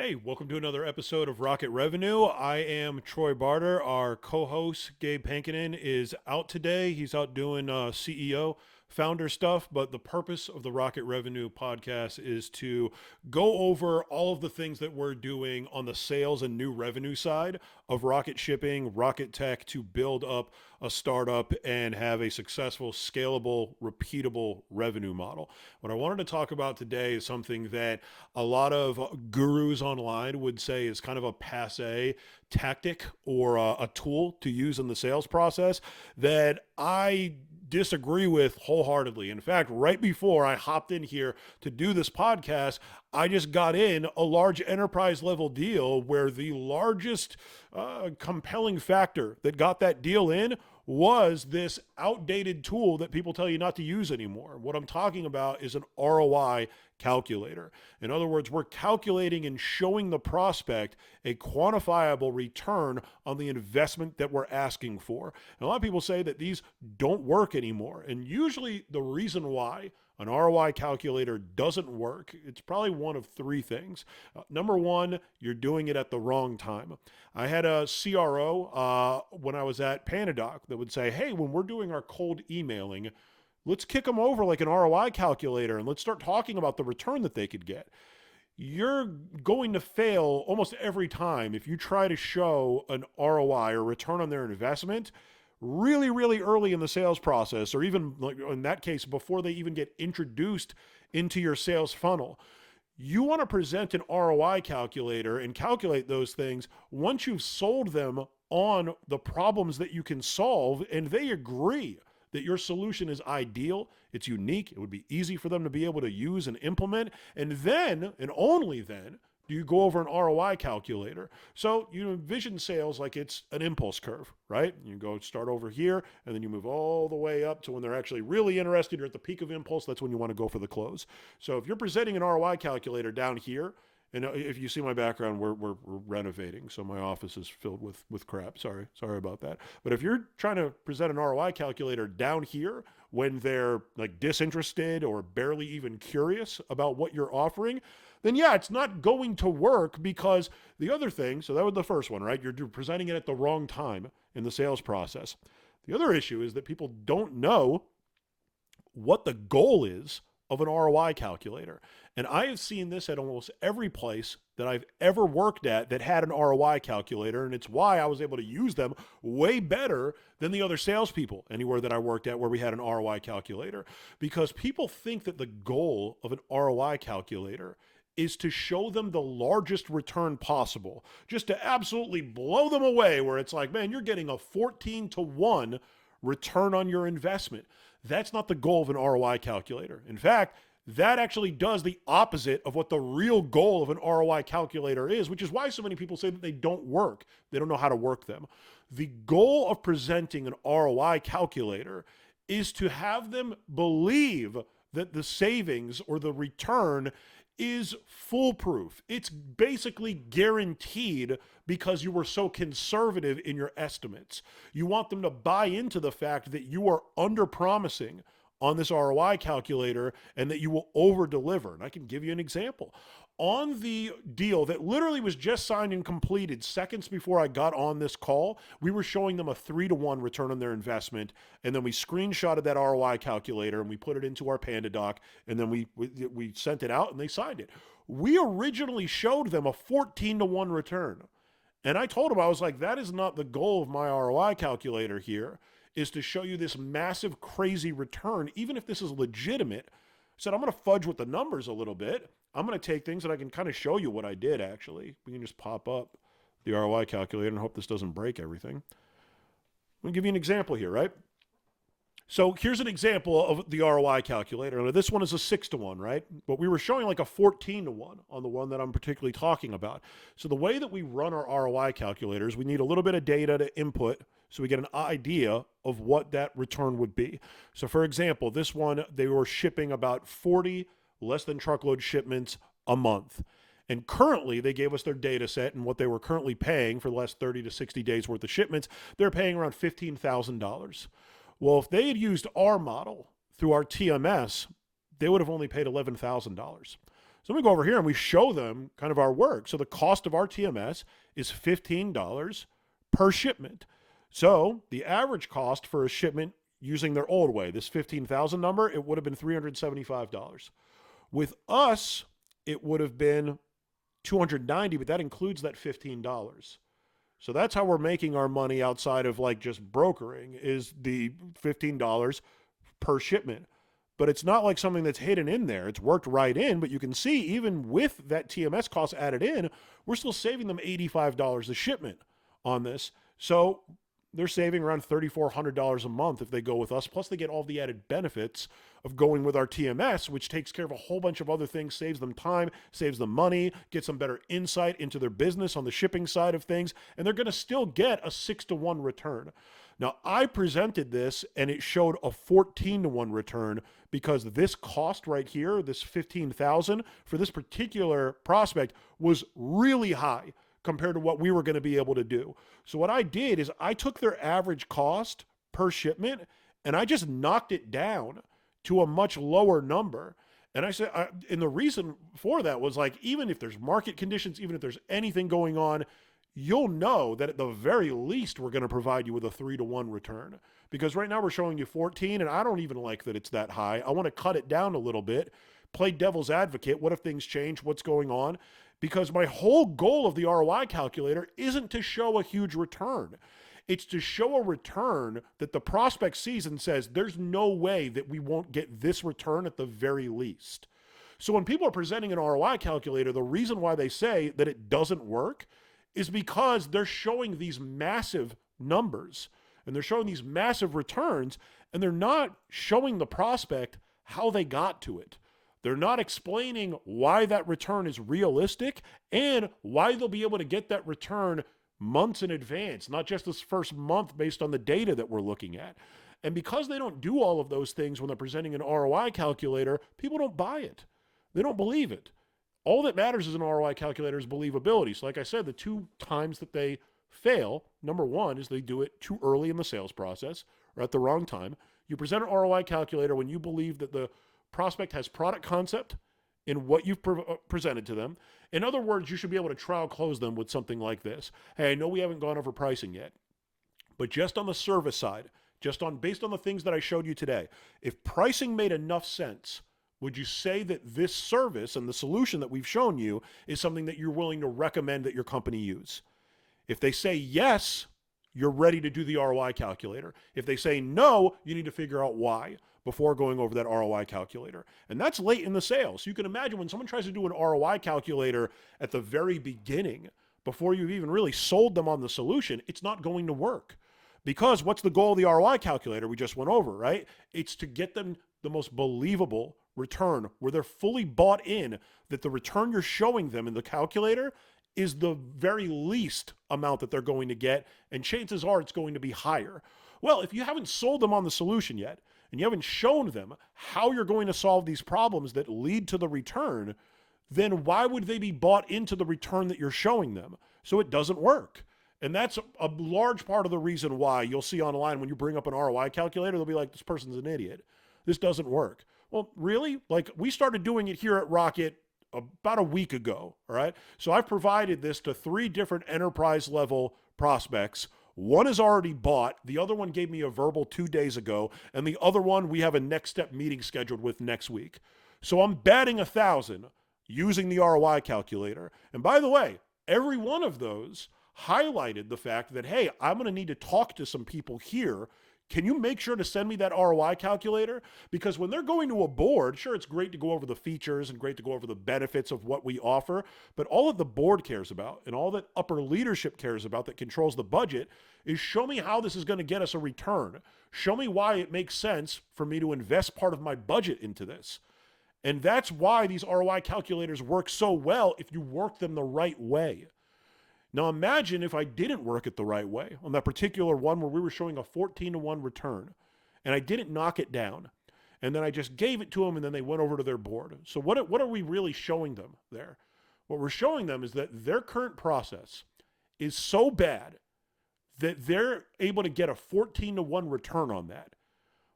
Hey, welcome to another episode of Rocket Revenue. I am Troy Barter. Our co-host Gabe Pankinen is out today. He's out doing CEO founder stuff, but the purpose of the Rocket Revenue podcast is to go over all of the things that we're doing on the sales and new revenue side of rocket shipping, rocket tech to build up a startup and have a successful, scalable, repeatable revenue model. What I wanted to talk about today is something that a lot of gurus online would say is kind of a passe tactic or a tool to use in the sales process that I disagree with wholeheartedly. In fact, right before I hopped in here to do this podcast, I just got in a large enterprise level deal where the largest compelling factor that got that deal in was this outdated tool that people tell you not to use anymore. What I'm talking about is an ROI calculator. In other words, we're calculating and showing the prospect a quantifiable return on the investment that we're asking for. And a lot of people say that these don't work anymore. And usually the reason why an ROI calculator doesn't work, it's probably one of three things. Number one, you're doing it at the wrong time. I had a CRO when I was at Panadoc that would say, hey, when we're doing our cold emailing, let's kick them over like an ROI calculator and let's start talking about the return that they could get. You're going to fail almost every time if you try to show an ROI or return on their investment really, really early in the sales process, or even like in that case, before they even get introduced into your sales funnel. You want to present an ROI calculator and calculate those things once you've sold them on the problems that you can solve and they agree that your solution is ideal, it's unique, it would be easy for them to be able to use and implement, and then, and only then, do you go over an ROI calculator. So you envision sales like it's an impulse curve, right? You go start over here, and then you move all the way up to when they're actually really interested, you're at the peak of impulse, that's when you want to go for the close. So if you're presenting an ROI calculator down here, and if you see my background, we're renovating, so my office is filled with crap. Sorry about that. But if you're trying to present an ROI calculator down here when they're like disinterested or barely even curious about what you're offering, then yeah, it's not going to work because the other thing, so that was the first one, right? You're presenting it at the wrong time in the sales process. The other issue is that people don't know what the goal is of an ROI calculator. And I have seen this at almost every place that I've ever worked at that had an ROI calculator. And it's why I was able to use them way better than the other salespeople anywhere that I worked at where we had an ROI calculator. Because people think that the goal of an ROI calculator is to show them the largest return possible, just to absolutely blow them away where it's like, man, you're getting a 14-to-1 return on your investment. That's not the goal of an ROI calculator. In fact, that actually does the opposite of what the real goal of an ROI calculator is, which is why so many people say that they don't work. They don't know how to work them. The goal of presenting an ROI calculator is to have them believe that the savings or the return is foolproof. It's basically guaranteed because you were so conservative in your estimates. You want them to buy into the fact that you are under promising on this ROI calculator and that you will over deliver. And I can give you an example. On the deal that literally was just signed and completed seconds before I got on this call, we were showing them a 3-to-1 return on their investment. And then we screenshotted that ROI calculator and we put it into our Panadoc and then we sent it out and they signed it. We originally showed them a 14-to-1 return. And I told them, I was like, that is not the goal of my ROI calculator here, is to show you this massive, crazy return, even if this is legitimate. I said, I'm going to fudge with the numbers a little bit. I'm going to take things that I can kind of show you what I did, actually. We can just pop up the ROI calculator and hope this doesn't break everything. I'm going to give you an example here, right? So here's an example of the ROI calculator. Now, this one is a 6-to-1, right? But we were showing like a 14-to-1 on the one that I'm particularly talking about. So the way that we run our ROI calculators, we need a little bit of data to input so we get an idea of what that return would be. So for example, this one, they were shipping about 40 less than truckload shipments a month. And currently, they gave us their data set and what they were currently paying for the last 30 to 60 days worth of shipments. They're paying around $15,000. Well, if they had used our model through our TMS, they would have only paid $11,000. So we go over here and we show them kind of our work. So the cost of our TMS is $15 per shipment. So the average cost for a shipment using their old way, this 15,000 number, it would have been $375. With us, it would have been $290, but that includes that $15. So that's how we're making our money outside of like just brokering, is the $15 per shipment. But it's not like something that's hidden in there. It's worked right in, but you can see even with that TMS cost added in, we're still saving them $85 a shipment on this. So they're saving around $3,400 a month if they go with us. Plus they get all the added benefits of going with our TMS, which takes care of a whole bunch of other things, saves them time, saves them money, gets them better insight into their business on the shipping side of things, and they're going to still get a 6-to-1 return. Now, I presented this and it showed a 14-to-1 return because this cost right here, this $15,000 for this particular prospect, was really high compared to what we were going to be able to do. So what I did is I took their average cost per shipment and I just knocked it down to a much lower number. And I said, and the reason for that was like, even if there's market conditions, even if there's anything going on, you'll know that at the very least, we're going to provide you with a 3-to-1 return. Because right now we're showing you 14, and I don't even like that it's that high. I want to cut it down a little bit, play devil's advocate. What if things change? What's going on? Because my whole goal of the ROI calculator isn't to show a huge return. It's to show a return that the prospect sees and says, there's no way that we won't get this return at the very least. So when people are presenting an ROI calculator, the reason why they say that it doesn't work is because they're showing these massive numbers and they're showing these massive returns, and they're not showing the prospect how they got to it. They're not explaining why that return is realistic and why they'll be able to get that return months in advance, not just this first month based on the data that we're looking at. And because they don't do all of those things when they're presenting an ROI calculator, people don't buy it. They don't believe it. All that matters as an ROI calculator is believability. So like I said, the 2 times that they fail, number one is they do it too early in the sales process or at the wrong time. You present an ROI calculator when you believe that the prospect has product concept in what you've presented to them. In other words, you should be able to trial close them with something like this. Hey, I know we haven't gone over pricing yet, but just on the service side, based on the things that I showed you today, if pricing made enough sense, would you say that this service and the solution that we've shown you is something that you're willing to recommend that your company use? If they say yes, you're ready to do the ROI calculator. If they say no, you need to figure out why before going over that ROI calculator. And that's late in the sale. So you can imagine when someone tries to do an ROI calculator at the very beginning, before you've even really sold them on the solution, it's not going to work. Because what's the goal of the ROI calculator we just went over, right? It's to get them the most believable return where they're fully bought in that the return you're showing them in the calculator is the very least amount that they're going to get, and chances are it's going to be higher. Well, if you haven't sold them on the solution yet, and you haven't shown them how you're going to solve these problems that lead to the return, then why would they be bought into the return that you're showing them? So it doesn't work. And that's a large part of the reason why you'll see online when you bring up an ROI calculator, they'll be like, this person's an idiot. This doesn't work. Well, really? Like, we started doing it here at Rocket about a week ago, all right? So I've provided this to 3 different enterprise level prospects. One is already bought. The other one gave me a verbal 2 days ago. And the other one, we have a next step meeting scheduled with next week. So I'm batting 1,000 using the ROI calculator. And by the way, every one of those highlighted the fact that, hey, I'm going to need to talk to some people here. Can you make sure to send me that ROI calculator? Because when they're going to a board, sure, it's great to go over the features and great to go over the benefits of what we offer, but all that the board cares about and all that upper leadership cares about that controls the budget is show me how this is going to get us a return. Show me why it makes sense for me to invest part of my budget into this. And that's why these ROI calculators work so well if you work them the right way. Now imagine if I didn't work it the right way on that particular one where we were showing a 14-to-1 return and I didn't knock it down and then I just gave it to them and then they went over to their board. So what are we really showing them there? What we're showing them is that their current process is so bad that they're able to get a 14-to-1 return on that.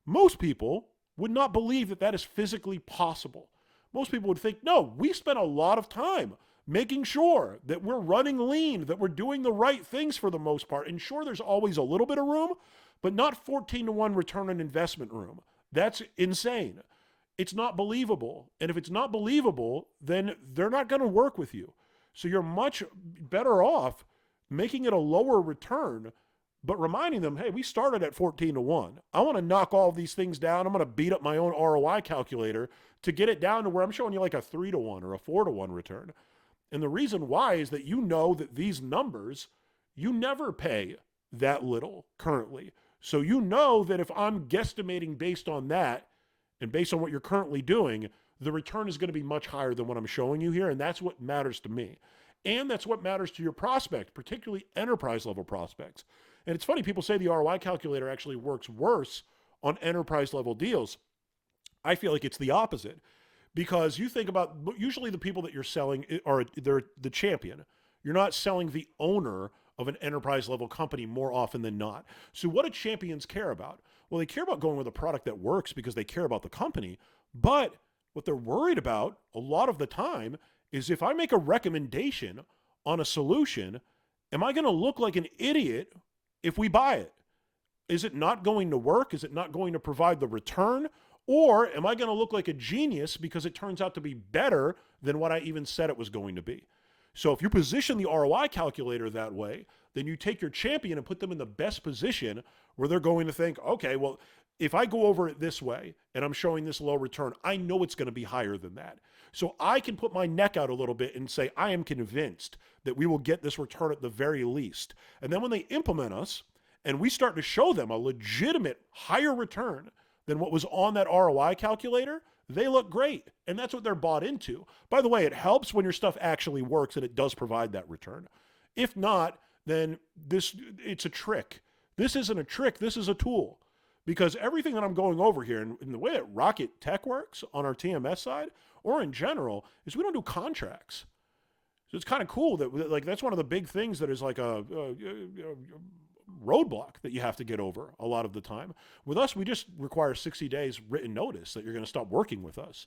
Most people would not believe that that is physically possible. Most people would think, no, we spent a lot of time making sure that we're running lean, that we're doing the right things for the most part. And sure, there's always a little bit of room, but not 14 to 1 return on investment room. That's insane. It's not believable. And if it's not believable, then they're not going to work with you. So you're much better off making it a lower return, but reminding them, hey, we started at 14 to 1. I want to knock all these things down. I'm going to beat up my own ROI calculator to get it down to where I'm showing you like a 3 to 1 or a 4 to 1 return. And the reason why is that you know that these numbers, you never pay that little currently. So you know that if I'm guesstimating based on that and based on what you're currently doing, the return is going to be much higher than what I'm showing you here. And that's what matters to me. And that's what matters to your prospect, particularly enterprise level prospects. And it's funny, people say the ROI calculator actually works worse on enterprise level deals. I feel like it's the opposite, because you think about, usually the people that you're selling they're the champion. You're not selling the owner of an enterprise level company more often than not. So what do champions care about? Well, they care about going with a product that works because they care about the company. But what they're worried about a lot of the time is, if I make a recommendation on a solution, am I going to look like an idiot if we buy it? Is it not going to work? Is it not going to provide the return? Or am I going to look like a genius because it turns out to be better than what I even said it was going to be? So if you position the ROI calculator that way, then you take your champion and put them in the best position where they're going to think, okay, well, if I go over it this way and I'm showing this low return, I know it's going to be higher than that. So I can put my neck out a little bit and say, I am convinced that we will get this return at the very least. And then when they implement us and we start to show them a legitimate higher return than what was on that ROI calculator, they look great. And that's what they're bought into. By the way, it helps when your stuff actually works and it does provide that return. If not, then it's a trick. This isn't a trick. This is a tool. Because everything that I'm going over here, and the way that Rocket Tech works on our TMS side, or in general, is we don't do contracts. So it's kind of cool that, like, that's one of the big things that is like a roadblock that you have to get over a lot of the time. With us, we just require 60 days written notice that you're going to stop working with us.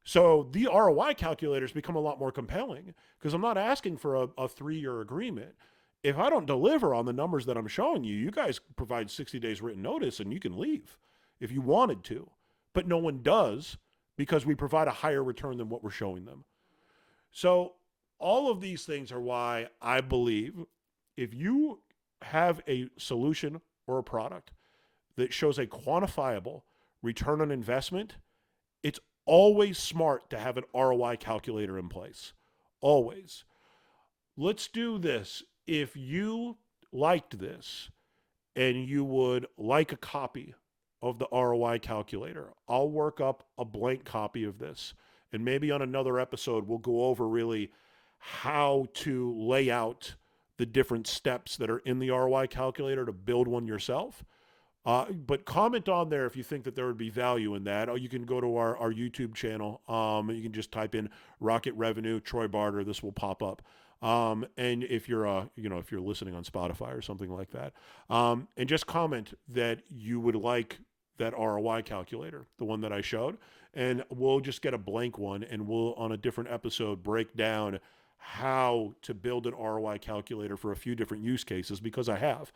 So the ROI calculators become a lot more compelling, because I'm not asking for a 3-year agreement. If I don't deliver on the numbers that I'm showing you, you guys provide 60 days written notice and you can leave if you wanted to. But no one does, because we provide a higher return than what we're showing them. So all of these things are why I believe if you have a solution or a product that shows a quantifiable return on investment, it's always smart to have an ROI calculator in place. Always. Let's do this. If you liked this and you would like a copy of the ROI calculator, I'll work up a blank copy of this. And maybe on another episode, we'll go over really how to lay out the different steps that are in the ROI calculator to build one yourself. But comment on there if you think that there would be value in that. Or you can go to our YouTube channel. You can just type in Rocket Revenue, Troy Barter. This will pop up. And if you're, if you're listening on Spotify or something like that, and just comment that you would like that ROI calculator, the one that I showed, and we'll just get a blank one, and we'll, on a different episode, break down how to build an ROI calculator for a few different use cases, because I've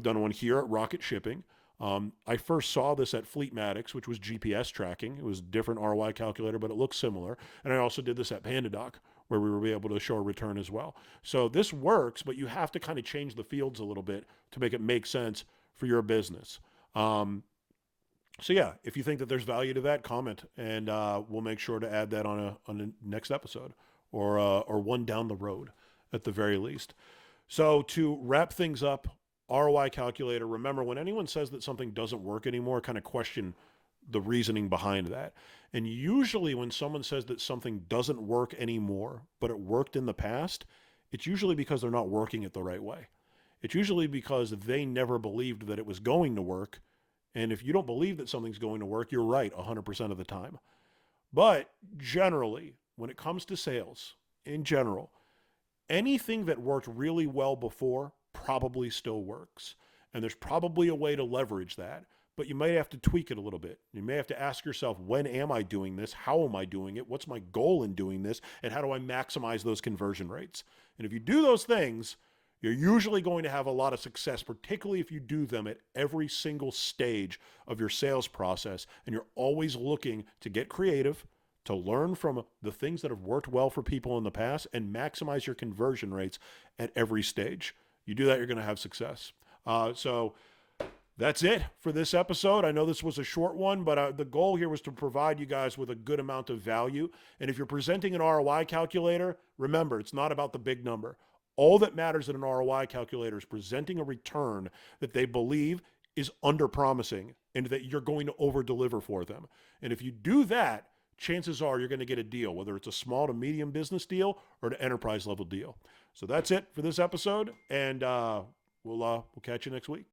done one here at Rocket Shipping. I first saw this at Fleetmatics, which was GPS tracking. It was a different ROI calculator, but it looks similar. And I also did this at PandaDoc, where we were able to show a return as well. So this works, but you have to kind of change the fields a little bit to make it make sense for your business. So yeah, if you think that there's value to that, comment, and we'll make sure to add that on a next episode, or one down the road at the very least. So to wrap things up, ROI calculator, remember, when anyone says that something doesn't work anymore, kind of question the reasoning behind that. And usually when someone says that something doesn't work anymore, but it worked in the past, it's usually because they're not working it the right way. It's usually because they never believed that it was going to work. And if you don't believe that something's going to work, you're right 100% of the time. But generally, when it comes to sales, in general, anything that worked really well before probably still works. And there's probably a way to leverage that. but you may have to tweak it a little bit. You may have to ask yourself, when am I doing this? How am I doing it? What's my goal in doing this? And how do I maximize those conversion rates? And if you do those things, you're usually going to have a lot of success, particularly if you do them at every single stage of your sales process. And you're always looking to get creative, to learn from the things that have worked well for people in the past, and maximize your conversion rates at every stage. You do that, you're going to have success. So that's it for this episode. I know this was a short one, but the goal here was to provide you guys with a good amount of value. And if you're presenting an ROI calculator, remember, it's not about the big number. All that matters in an ROI calculator is presenting a return that they believe is under-promising and that you're going to over-deliver for them. And if you do that, chances are you're going to get a deal, whether it's a small to medium business deal or an enterprise level deal. So that's it for this episode, and we'll catch you next week.